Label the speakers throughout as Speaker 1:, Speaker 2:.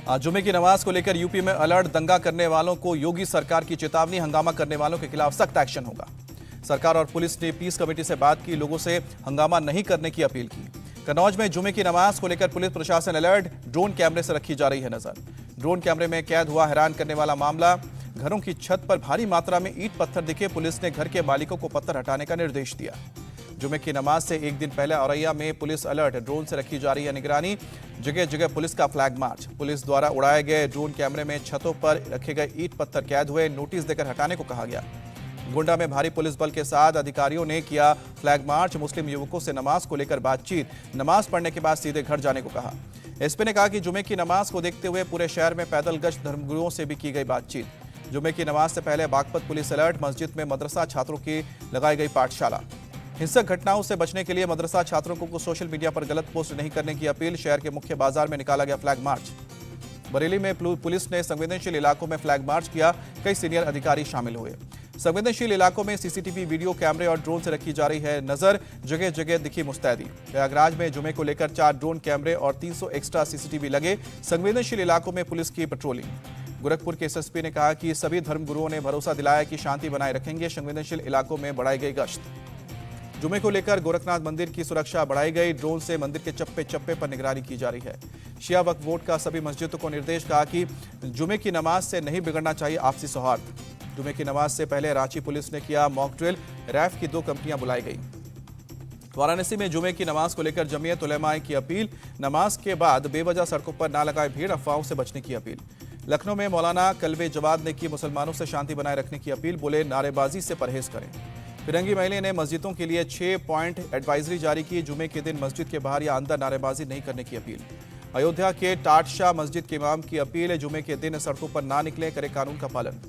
Speaker 1: आज जुमे की नमाज को लेकर यूपी में अलर्ट। दंगा करने वालों को योगी सरकार की चेतावनी। हंगामा करने वालों के खिलाफ सख्त एक्शन होगा। सरकार और पुलिस ने पीस कमेटी से बात की, लोगों से हंगामा नहीं करने की अपील की। कन्नौज में जुमे की नमाज को लेकर पुलिस प्रशासन अलर्ट। ड्रोन कैमरे से रखी जा रही है नजर। ड्रोन कैमरे में कैद हुआ हैरान करने वाला मामला। घरों की छत पर भारी मात्रा में ईंट पत्थर दिखे। पुलिस ने घर के मालिकों को पत्थर हटाने का निर्देश दिया। जुमे की नमाज से एक दिन पहले औरैया में पुलिस अलर्ट। ड्रोन से रखी जा रही है निगरानी। जगह जगह पुलिस का फ्लैग मार्च। पुलिस द्वारा उड़ाए गए ड्रोन कैमरे में छतों पर रखे गए ईंट पत्थर कैद हुए। नोटिस देकर हटाने को कहा गया। गोंडा में भारी पुलिस बल के साथ अधिकारियों ने किया फ्लैग मार्च। मुस्लिम युवकों से नमाज को लेकर बातचीत। नमाज पढ़ने के बाद सीधे घर जाने को कहा। एसपी ने कहा कि जुमे की नमाज को देखते हुए पूरे शहर में पैदल गश्त। धर्मगुरुओं से भी की गई बातचीत। जुमे की नमाज से पहले बागपत पुलिस अलर्ट। मस्जिद में मदरसा छात्रों की लगाई गई पाठशाला। हिंसक घटनाओं से बचने के लिए मदरसा छात्रों को सोशल मीडिया पर गलत पोस्ट नहीं करने की अपील। शहर के मुख्य बाजार में निकाला गया फ्लैग मार्च। बरेली में पुलिस ने संवेदनशील इलाकों में फ्लैग मार्च किया। कई सीनियर अधिकारी शामिल हुए। संवेदनशील इलाकों में सीसीटीवी, वीडियो कैमरे और ड्रोन से रखी जा रही है नजर। जगह जगह दिखी मुस्तैदी। प्रयागराज में जुमे को लेकर 4 ड्रोन कैमरे और 300 एक्स्ट्रा सीसीटीवी लगे। संवेदनशील इलाकों में पुलिस की पेट्रोलिंग। गोरखपुर के एसएसपी ने कहा कि सभी धर्मगुरुओं ने भरोसा दिलाया कि शांति बनाए रखेंगे। संवेदनशील इलाकों में बढ़ाई गई गश्त। जुमे को लेकर गोरखनाथ मंदिर की सुरक्षा बढ़ाई गई। ड्रोन से मंदिर के चप्पे चप्पे पर निगरानी की जा रही है। शिया वक्फ बोर्ड का सभी मस्जिदों को निर्देश। कहा कि जुमे की नमाज से नहीं बिगड़ना चाहिए आपसी सौहार्द। जुमे की नमाज से पहले रांची पुलिस ने किया मॉक ड्रिल। रैफ की 2 कंपनियां बुलाई गई। वाराणसी में जुमे की नमाज को लेकर जमीयत उलेमा की अपील। नमाज के बाद बेवजह सड़कों पर ना लगाए भीड़। अफवाहों से बचने की अपील। लखनऊ में मौलाना कल्बे जवाद ने की मुसलमानों से शांति बनाए रखने की अपील। बोले नारेबाजी से परहेज करें। फिरंगी महले ने मस्जिदों के लिए 6 पॉइंट एडवाइजरी जारी की। जुमे के दिन मस्जिद के बाहर या अंदर नारेबाजी नहीं करने की अपील। अयोध्या के टाटशाह मस्जिद के इमाम की अपील। जुमे के दिन सड़कों पर ना निकले, करें कानून का पालन।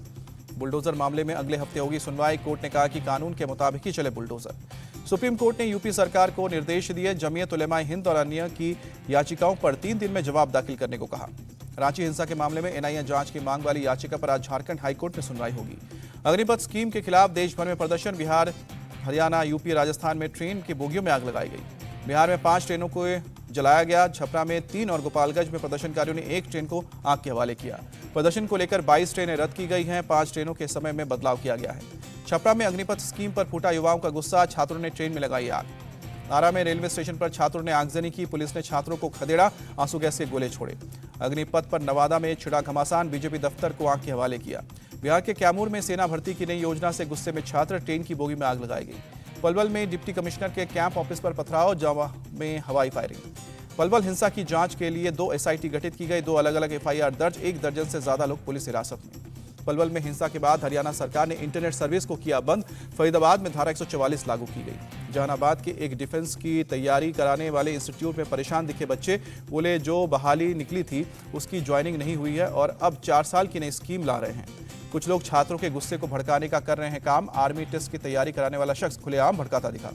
Speaker 1: बुलडोजर मामले में अगले हफ्ते होगी सुनवाई। कोर्ट ने कहा कि कानून के मुताबिक ही चले बुलडोजर। सुप्रीम कोर्ट ने यूपी सरकार को निर्देश दिए। जमीयत उलेमा हिंद और अन्य की याचिकाओं पर 3 दिन में जवाब दाखिल करने को कहा। रांची हिंसा के मामले में एनआईए जांच की मांग वाली याचिका पर आज झारखंड हाईकोर्ट में सुनवाई होगी। अग्निपथ स्कीम के खिलाफ देश भर में प्रदर्शन। बिहार, हरियाणा, यूपी, राजस्थान में ट्रेन की बोगियों में आग लगाई गई। बिहार में 5 ट्रेनों को जलाया गया। छपरा में 3 और गोपालगंज में प्रदर्शनकारियों ने 1 ट्रेन को आग के हवाले किया। प्रदर्शन को लेकर 22 ट्रेनें रद्द की गई हैं। 5 ट्रेनों के समय में बदलाव किया गया है। छपरा में अग्निपथ स्कीम पर फूटा युवाओं का गुस्सा। छात्रों ने ट्रेन में लगाई आग। आरा में रेलवे स्टेशन पर छात्रों ने आगजनी की। पुलिस ने छात्रों को खदेड़ा, आंसू गैस के गोले छोड़े। अग्निपथ पर नवादा में छिड़ा घमासान। बीजेपी दफ्तर को आग के हवाले किया। बिहार के कैमूर में सेना भर्ती की नई योजना से गुस्से में छात्र। ट्रेन की बोगी में आग लगाई गई। पलवल में डिप्टी कमिश्नर के कैंप ऑफिस पर पथराव। जावा में हवाई फायरिंग। पलवल हिंसा की जांच के लिए 2 एसआईटी गठित की गई। 2 अलग-अलग एफआईआर दर्ज। 1 दर्जन से ज्यादा लोग पुलिस हिरासत में। पलवल में हिंसा के बाद हरियाणा सरकार ने इंटरनेट सर्विस को किया बंद। फरीदाबाद में धारा 144 लागू की गई। जहानाबाद के एक डिफेंस की तैयारी कराने वाले इंस्टीट्यूट में परेशान दिखे बच्चे। बोले जो बहाली निकली थी उसकी ज्वाइनिंग नहीं हुई है और अब 4 साल की नई स्कीम ला रहे हैं। कुछ लोग छात्रों के गुस्से को भड़काने का कर रहे हैं काम। आर्मी टेस्ट की तैयारी कराने वाला शख्स खुलेआम भड़काता दिखा।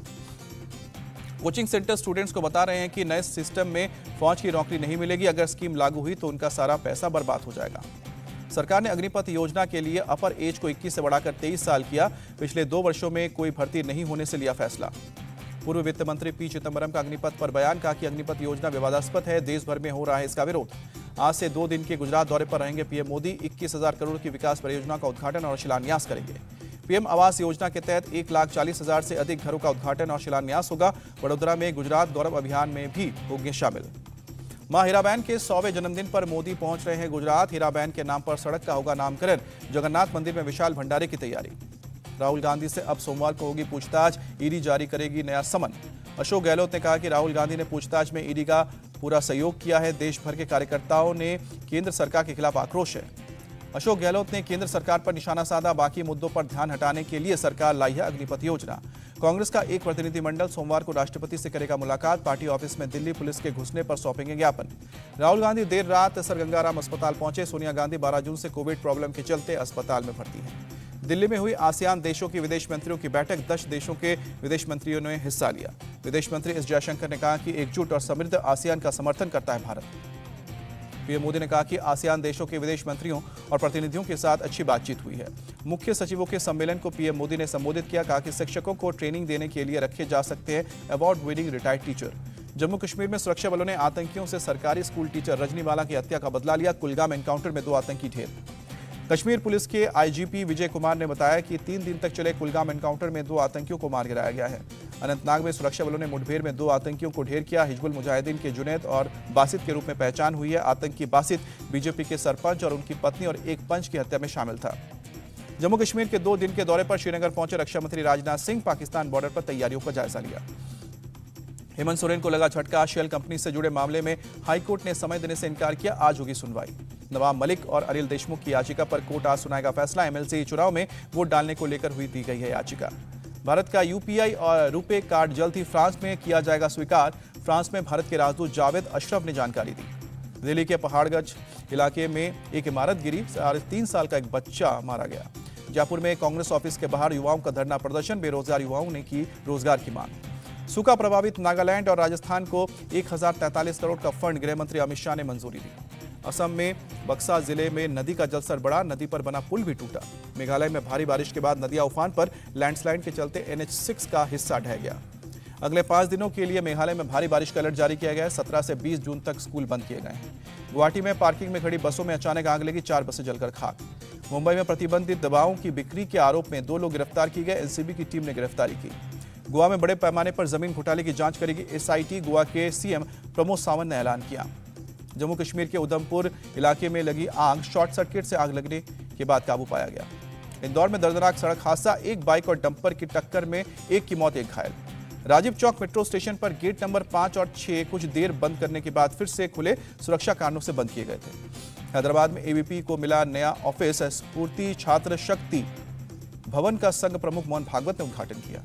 Speaker 1: कोचिंग सेंटर स्टूडेंट्स को बता रहे हैं कि नए सिस्टम में फौज की नौकरी नहीं मिलेगी। अगर स्कीम लागू हुई तो उनका सारा पैसा बर्बाद हो जाएगा। सरकार ने अग्निपथ योजना के लिए अपर एज को 21 से बढ़ाकर 23 साल किया। पिछले 2 वर्षों में कोई भर्ती नहीं होने से लिया फैसला। पूर्व वित्त मंत्री पी चिदंबरम का अग्निपथ पर बयान। कहा कि अग्निपथ योजना विवादास्पद है। देश भर में हो रहा है इसका विरोध। आज से 2 दिन के गुजरात दौरे पर रहेंगे पीएम मोदी। 21,000 करोड़ की विकास परियोजना का उद्घाटन और शिलान्यास करेंगे। पीएम आवास योजना के तहत 1,40,000 से अधिक घरों का उद्घाटन और शिलान्यास होगा। वडोदरा में गुजरात गौरव अभियान में भी होंगे शामिल। मां हीराबेन के 100वें जन्मदिन पर मोदी पहुंच रहे हैं गुजरात। हीराबेन के नाम पर सड़क का होगा नामकरण। जगन्नाथ मंदिर में विशाल भंडारे की तैयारी। राहुल गांधी से अब सोमवार को होगी पूछताछ। ईडी जारी करेगी नया समन। अशोक गहलोत ने कहा कि राहुल गांधी ने पूछताछ में ईडी का पूरा सहयोग किया है। देश भर के कार्यकर्ताओं ने केंद्र सरकार के खिलाफ आक्रोश है। अशोक गहलोत ने केंद्र सरकार पर निशाना साधा। बाकी मुद्दों पर ध्यान हटाने के लिए सरकार लाई है अग्निपथ योजना। कांग्रेस का एक प्रतिनिधिमंडल सोमवार को राष्ट्रपति से करेगा मुलाकात। पार्टी ऑफिस में दिल्ली पुलिस के घुसने पर सौंपेंगे ज्ञापन। राहुल गांधी देर रात सर गंगाराम अस्पताल पहुंचे। सोनिया गांधी 12 जून से कोविड प्रॉब्लम के चलते अस्पताल में भर्ती हैं। दिल्ली में हुई आसियान देशों की विदेश मंत्रियों की बैठक। 10 देशों के विदेश मंत्रियों ने हिस्सा लिया। विदेश मंत्री एस जयशंकर ने कहा कि एकजुट और समृद्ध आसियान का समर्थन करता है भारत। पीएम मोदी ने कहा कि आसियान देशों के विदेश मंत्रियों और प्रतिनिधियों के साथ अच्छी बातचीत हुई है। मुख्य सचिवों के सम्मेलन को पीएम मोदी ने संबोधित किया। कहा कि शिक्षकों को ट्रेनिंग देने के लिए रखे जा सकते हैं award winning retired teacher. Jammu Kashmir में सुरक्षा बलों ने आतंकियों से सरकारी स्कूल टीचर रजनीवाला की हत्या का बदला लिया। कुलगाम एनकाउंटर में 2 आतंकी ढेर। कश्मीर पुलिस के आईजीपी विजय कुमार ने बताया कि 3 दिन तक चले कुलगाम एनकाउंटर में 2 आतंकियों को मार गिराया गया है। अनंतनाग में सुरक्षा बलों ने मुठभेड़ में 2 आतंकियों को ढेर किया। हिजबुल मुजाहिदीन के जुनैद और बासित के रूप में पहचान हुई है। आतंकी बासित बीजेपी के सरपंच और उनकी पत्नी और एक पंच की हत्या में शामिल था। जम्मू कश्मीर के 2 दिन के दौरे पर श्रीनगर पहुंचे रक्षा मंत्री राजनाथ सिंह पाकिस्तान बॉर्डर पर तैयारियों का जायजा लिया। हेमंत सोरेन को लगा झटका। शेल कंपनी से जुड़े मामले में हाईकोर्ट ने समय देने से इनकार किया। आज होगी सुनवाई। नवाब मलिक और अनिल देशमुख की याचिका पर कोर्ट आज सुनाएगा फैसला। एमएलसी चुनाव में वोट डालने को लेकर दी गई है याचिका। भारत का यूपीआई और रुपे कार्ड जल्द ही फ्रांस में किया जाएगा स्वीकार। फ्रांस में भारत के राजदूत जावेद अशरफ ने जानकारी दी। दिल्ली के पहाड़गंज इलाके में एक इमारत गिरी। 3.5 साल का एक बच्चा मारा गया। जयपुर में कांग्रेस ऑफिस के बाहर युवाओं का धरना प्रदर्शन। बेरोजगार युवाओं ने की रोजगार की मांग। सूखा प्रभावित नागालैंड और राजस्थान को 1043 करोड़ का फंड गृह मंत्री अमित शाह ने मंजूरी दी। असम में बक्सा जिले में नदी का जलस्तर बढ़ा। नदी पर बना पुल भी टूटा। मेघालय में भारी बारिश के बाद नदियां उफान पर। लैंडस्लाइड के चलते NH6 का हिस्सा ढह गया। अगले 5 दिनों के लिए मेघालय में भारी बारिश का अलर्ट जारी किया गया है। 17 से 20 जून तक स्कूल बंद किए गए हैं। गुवाहाटी में पार्किंग में खड़ी बसों में अचानक आग लगी। 4 बसें जलकर खाक। मुंबई में प्रतिबंधित दवाओं की बिक्री के आरोप में 2 लोग गिरफ्तार किए गए। एनसीबी की टीम ने गिरफ्तारी की। गोवा में बड़े पैमाने पर जमीन घोटाले की जांच करेगी SIT। गोवा के सीएम प्रमोद सावंत ने ऐलान किया। जम्मू कश्मीर के उधमपुर इलाके में लगी आग। शॉर्ट सर्किट से आग लगने के बाद काबू पाया गया। इंदौर में दर्दनाक सड़क हादसा। एक बाइक और डंपर की टक्कर में एक की मौत, एक घायल। राजीव चौक मेट्रो स्टेशन पर गेट नंबर 5 और 6 कुछ देर बंद करने के बाद फिर से खुले। सुरक्षा कारणों से बंद किए गए थे। हैदराबाद में AVP को मिला नया ऑफिस। स्फूर्ति छात्र शक्ति भवन का संघ प्रमुख मोहन भागवत ने उद्घाटन किया।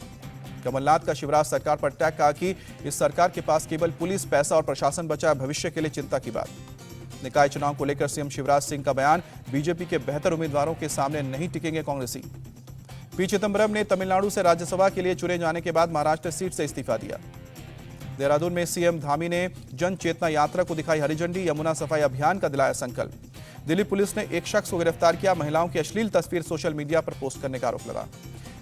Speaker 1: कमलनाथ का शिवराज सरकार पर टैग। कहा कि इस सरकार के पास केवल पुलिस, पैसा और प्रशासन बचा है। भविष्य के लिए चिंता की बात। निकाय चुनाव को लेकर सीएम शिवराज सिंह का बयान। बीजेपी के बेहतर उम्मीदवारों के सामने नहीं टिकेंगे कांग्रेसी। पी चिदंबरम ने तमिलनाडु से राज्यसभा के लिए चुने जाने के बाद महाराष्ट्र सीट से इस्तीफा दिया। देहरादून में सीएम धामी ने जन चेतना यात्रा को दिखाई हरी झंडी। यमुना सफाई अभियान का दिलाया संकल्प। दिल्ली पुलिस ने एक शख्स को गिरफ्तार किया। महिलाओं की अश्लील तस्वीर सोशल मीडिया पर पोस्ट करने का आरोप लगा।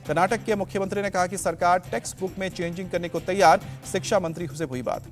Speaker 1: कर्नाटक के मुख्यमंत्री ने कहा कि सरकार टेक्स्ट बुक में चेंजिंग करने को तैयार। शिक्षा मंत्री से हुई बात।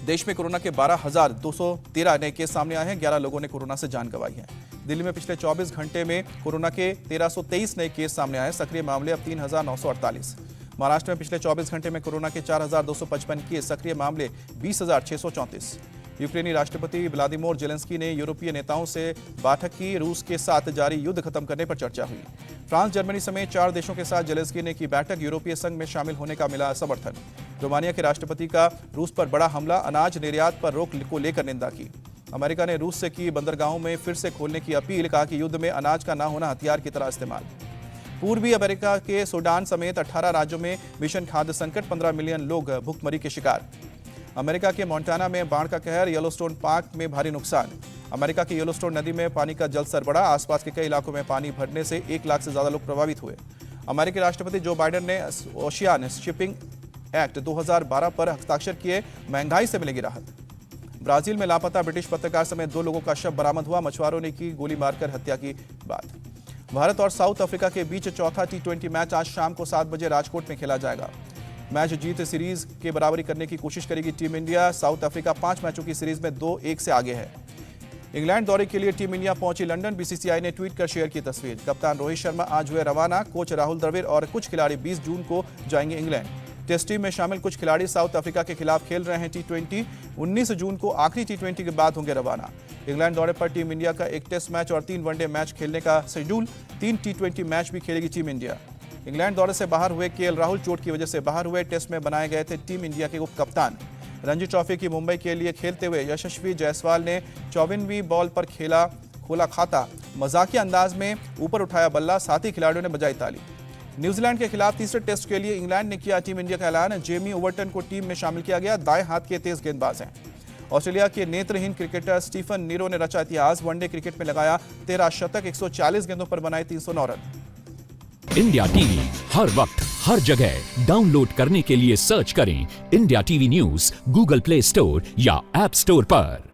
Speaker 1: देश में कोरोना के 12,213 नए केस सामने आए हैं। 11 लोगों ने कोरोना से जान गंवाई है। दिल्ली में पिछले 24 घंटे में कोरोना के 1323 नए केस सामने आए। सक्रिय मामले अब 3,948। महाराष्ट्र में पिछले 24 घंटे में कोरोना के 4,255 केस। सक्रिय मामले 20,634। यूक्रेनी राष्ट्रपति व्लादिमीर जेलेंस्की ने यूरोपीय नेताओं से बैठक की। रूस के साथ जारी युद्ध खत्म करने पर चर्चा हुई। फ्रांस, जर्मनी समेत 4 देशों के साथ जेलेंस्की ने की बैठक। यूरोपीय संघ में शामिल होने का मिला समर्थन। रोमानिया के राष्ट्रपति का रूस पर बड़ा हमला। अनाज निर्यात पर रोक को लेकर निंदा की। अमेरिका ने रूस से की बंदरगाहों में फिर से खोलने की अपील। कहा कि युद्ध में अनाज का न होना हथियार की तरह इस्तेमाल। पूर्वी अमेरिका के सूडान समेत 18 राज्यों में भीषण खाद्य संकट। 15 मिलियन लोग भूखमरी के शिकार। अमेरिका के मोंटाना में बाढ़ का कहर। येलोस्टोन पार्क में भारी नुकसान। अमेरिका की येलोस्टोन नदी में पानी का जलस्तर बढ़ा। आसपास के कई इलाकों में पानी भरने से 1 लाख से ज्यादा लोग प्रभावित हुए। अमेरिकी राष्ट्रपति जो बाइडेन ने ओशियन शिपिंग एक्ट 2012 पर हस्ताक्षर किए। महंगाई से मिलेगी राहत। ब्राजील में लापता ब्रिटिश पत्रकार समेत 2 लोगों का शव बरामद हुआ। मछुआरों ने की गोली मारकर हत्या की बात। भारत और साउथ अफ्रीका के बीच चौथा T20 मैच आज शाम को 7 बजे राजकोट में खेला जाएगा। मैच जीत सीरीज के बराबरी करने की कोशिश करेगी टीम इंडिया। साउथ अफ्रीका 5 मैचों की सीरीज में 2-1 से आगे है। इंग्लैंड दौरे के लिए टीम इंडिया पहुंची लंदन। BCCI ने ट्वीट कर शेयर की तस्वीर। कप्तान रोहित शर्मा आज हुए रवाना। कोच राहुल द्रविड़ और कुछ खिलाड़ी 20 जून को जाएंगे इंग्लैंड। टेस्ट टीम में शामिल कुछ खिलाड़ी साउथ अफ्रीका के खिलाफ खेल रहे हैं T20। 19 जून को आखिरी T20 के बाद होंगे रवाना। इंग्लैंड दौरे पर टीम इंडिया का 1 टेस्ट मैच और 3 वनडे मैच खेलने का शेड्यूल। 3 T20 मैच भी खेलेगी टीम इंडिया। इंग्लैंड दौरे से बाहर हुए KL राहुल चोट की वजह से बाहर हुए। टेस्ट में बनाए गए थे टीम इंडिया के उप कप्तान। रणजी ट्रॉफी की मुंबई के लिए खेलते हुए यशस्वी जायसवाल ने 54वीं बॉल पर खोला खाता। मजाकिया अंदाज में ऊपर उठाया बल्ला। साथी खिलाड़ियों ने बजाई ताली। न्यूजीलैंड के खिलाफ तीसरे टेस्ट के लिए इंग्लैंड ने किया टीम इंडिया का ऐलान। जेमी ओवर्टन को टीम में शामिल किया गया। दाएं हाथ के तेज गेंदबाज हैं। ऑस्ट्रेलिया के नेत्रहीन क्रिकेटर स्टीफन नीरो ने रचा इतिहास। वनडे क्रिकेट में लगाया 13 शतक। 140 गेंदों पर बनाए 309 रन।
Speaker 2: इंडिया टीवी हर वक्त हर जगह डाउनलोड करने के लिए सर्च करें India TV news Google play store या ऐप स्टोर पर।